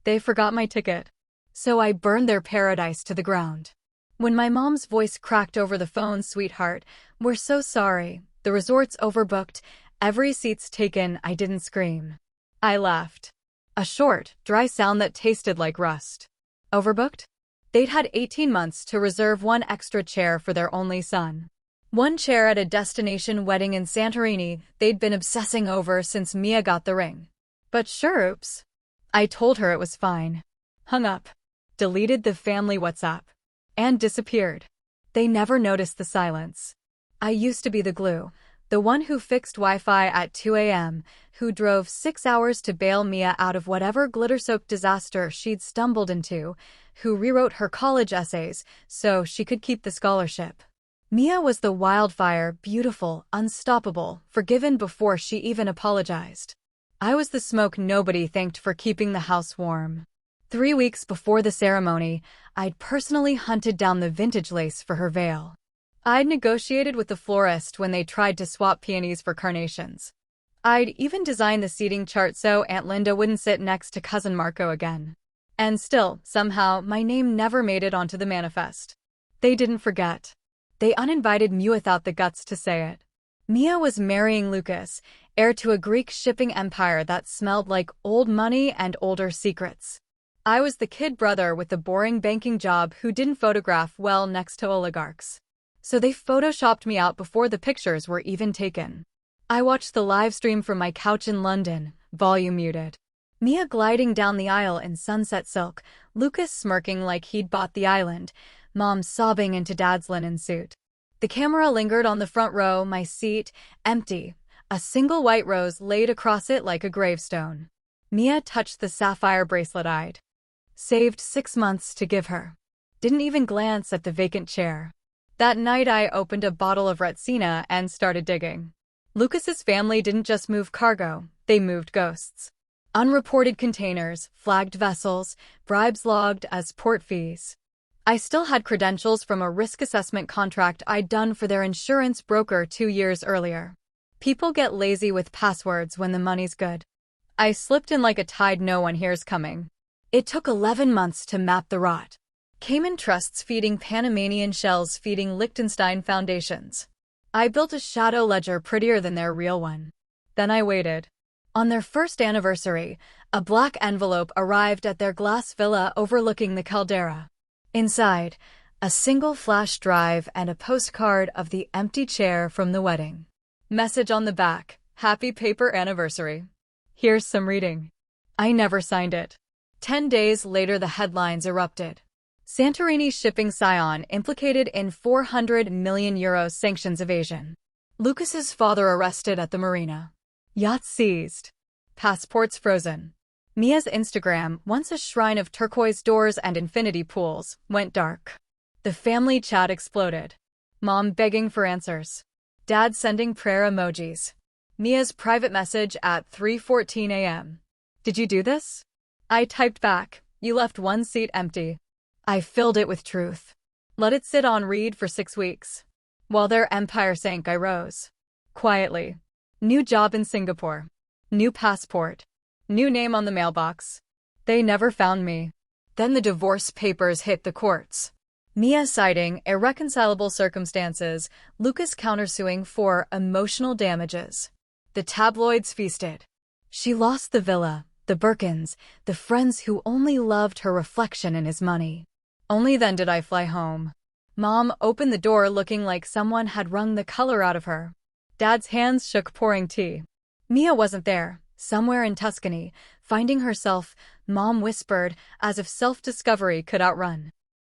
They forgot my ticket. So I burned their paradise to the ground. When my mom's voice cracked over the phone, "Sweetheart, we're so sorry. The resort's overbooked. Every seat's taken," I didn't scream. I laughed. A short, dry sound that tasted like rust. Overbooked? They'd had 18 months to reserve one extra chair for their only son. One chair at a destination wedding in Santorini they'd been obsessing over since Mia got the ring. But sure, oops. I told her it was fine. Hung up. Deleted the family WhatsApp. And disappeared. They never noticed the silence. I used to be the glue. The one who fixed Wi-Fi at 2 a.m., who drove 6 hours to bail Mia out of whatever glitter-soaked disaster she'd stumbled into, who rewrote her college essays so she could keep the scholarship. Mia was the wildfire, beautiful, unstoppable, forgiven before she even apologized. I was the smoke nobody thanked for keeping the house warm. 3 weeks before the ceremony, I'd personally hunted down the vintage lace for her veil. I'd negotiated with the florist when they tried to swap peonies for carnations. I'd even designed the seating chart so Aunt Linda wouldn't sit next to Cousin Marco again. And still, somehow, my name never made it onto the manifest. They didn't forget. They uninvited me without the guts to say it. Mia was marrying Lucas, heir to a Greek shipping empire that smelled like old money and older secrets. I was the kid brother with the boring banking job who didn't photograph well next to oligarchs. So they photoshopped me out before the pictures were even taken. I watched the live stream from my couch in London, volume muted. Mia gliding down the aisle in sunset silk, Lucas smirking like he'd bought the island, Mom sobbing into Dad's linen suit. The camera lingered on the front row, my seat, empty, a single white rose laid across it like a gravestone. Mia touched the sapphire bracelet I'd saved 6 months to give her. Didn't even glance at the vacant chair. That night I opened a bottle of Retsina and started digging. Lucas's family didn't just move cargo, they moved ghosts. Unreported containers, flagged vessels, bribes logged as port fees. I still had credentials from a risk assessment contract I'd done for their insurance broker 2 years earlier. People get lazy with passwords when the money's good. I slipped in like a tide no one hears coming. It took 11 months to map the rot. Cayman trusts feeding Panamanian shells feeding Liechtenstein foundations. I built a shadow ledger prettier than their real one. Then I waited. On their first anniversary, a black envelope arrived at their glass villa overlooking the caldera. Inside, a single flash drive and a postcard of the empty chair from the wedding. Message on the back, "Happy paper anniversary. Here's some reading." I never signed it. 10 days later the headlines erupted. Santorini shipping scion implicated in €400 million sanctions evasion. Lucas's father arrested at the marina. Yachts seized. Passports frozen. Mia's Instagram, once a shrine of turquoise doors and infinity pools, went dark. The family chat exploded. Mom begging for answers. Dad sending prayer emojis. Mia's private message at 3:14 a.m. "Did you do this?" I typed back, "You left one seat empty." I filled it with truth. Let it sit on read for 6 weeks. While their empire sank, I rose. Quietly. New job in Singapore. New passport. New name on the mailbox. They never found me. Then the divorce papers hit the courts. Mia citing irreconcilable circumstances, Lucas countersuing for emotional damages. The tabloids feasted. She lost the villa, the Birkins, the friends who only loved her reflection in his money. Only then did I fly home. Mom opened the door looking like someone had wrung the color out of her. Dad's hands shook pouring tea. Mia wasn't there, somewhere in Tuscany, finding herself, Mom whispered, as if self-discovery could outrun